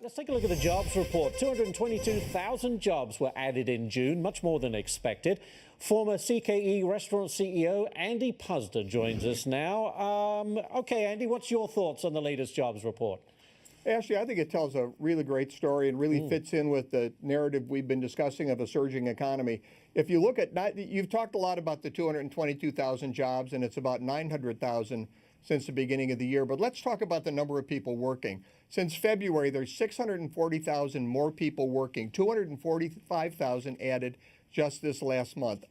Let's take a look at the jobs report. 222,000 jobs were added in June, much more than expected. Former CKE restaurant CEO Andy Puzder joins us now. Okay, Andy, what's your thoughts on the latest jobs report? Ashley, I think it tells a really great story and really fits in with the narrative we've been discussing of a surging economy. If you look at, you've talked a lot about the 222,000 jobs, and it's about 900,000 since the beginning of the year. But let's talk about the number of people working. Since February, there's 640,000 more people working, 245,000 added just this last month.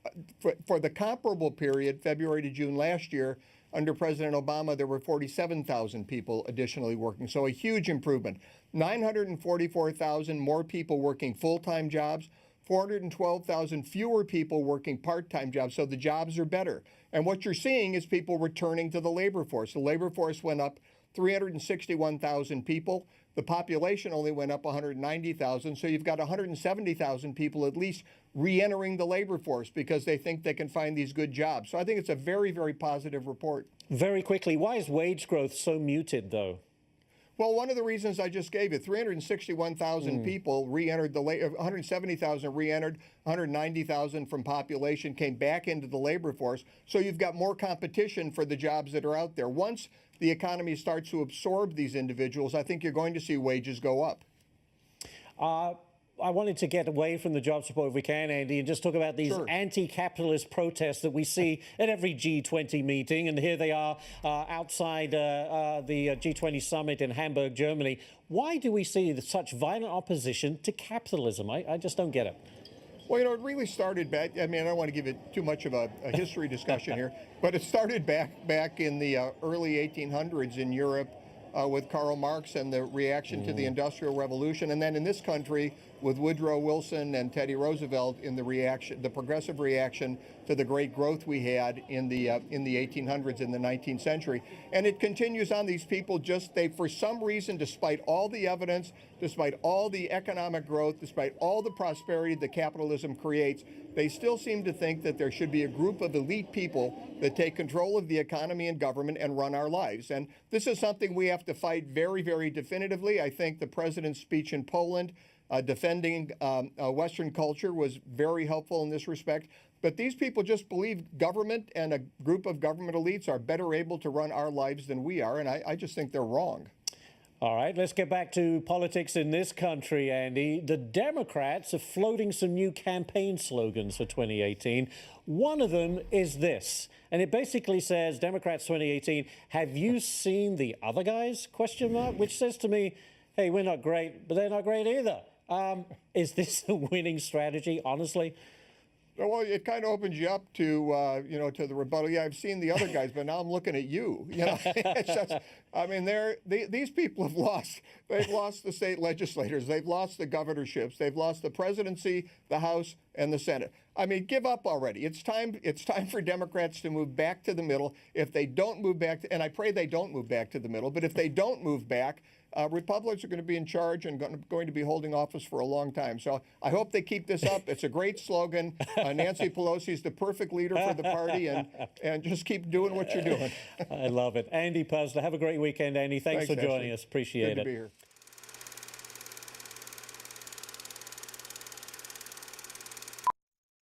For the comparable period, February to June last year, under President Obama, there were 47,000 people additionally working, so a huge improvement. 944,000 more people working full-time jobs, 412,000 fewer people working part-time jobs, so the jobs are better. And what you're seeing is people returning to the labor force. The labor force went up 361,000 people. The population only went up 190,000, so you've got 170,000 people at least re-entering the labor force because they think they can find these good jobs. So I think it's a very, very positive report. Very quickly, why is wage growth so muted, though? Well, one of the reasons I just gave you, 361,000 people re-entered the labor, 170,000 re-entered, 190,000 from population came back into the labor force. So you've got more competition for the jobs that are out there. Once the economy starts to absorb these individuals, I think you're going to see wages go up. I wanted to get away from the jobs report if we can, Andy, and just talk about these anti-capitalist protests that we see at every G20 meeting. And here they are outside the G20 summit in Hamburg, Germany. Why do we see such violent opposition to capitalism? I just don't get it. Well, you know, it really started back, I mean, I don't want to give it too much of a history discussion here, but it started back in the early 1800s in Europe with Karl Marx and the reaction to the Industrial Revolution, and then in this country with Woodrow Wilson and Teddy Roosevelt in the progressive reaction to the great growth we had in the 1800s in the 19th century. And it continues on. These people they for some reason, despite all the evidence, despite all the economic growth, despite all the prosperity that capitalism creates, they still seem to think that there should be a group of elite people that take control of the economy and government and run our lives. And this is something we have to fight very, very definitively. I think the president's speech in Poland defending Western culture was very helpful in this respect. But these people just believe government and a group of government elites are better able to run our lives than we are, and I just think they're wrong. All right, let's get back to politics in this country, Andy. The Democrats are floating some new campaign slogans for 2018. One of them is this, and it basically says, Democrats 2018, have you seen the other guys, question mark, which says to me, hey, we're not great, but they're not great either. Is this a winning strategy, honestly? Well, it kind of opens you up to, you know, to the rebuttal. Yeah, I've seen the other guys, but now I'm looking at you. You know, it's just, I mean, these people have lost. They've lost the state legislators. They've lost the governorships. They've lost the presidency, the House, and the Senate. I mean, give up already. It's time for Democrats to move back to the middle. If they don't move back, and I pray they don't move back to the middle, but if they don't move back, Republicans are going to be in charge and going to be holding office for a long time. So I hope they keep this up. It's a great slogan. Nancy Pelosi is the perfect leader for the party, and just keep doing what you're doing. I love it. Andy Puzder, have a great weekend, Andy. Thanks for joining us. Appreciate it. Good to be here.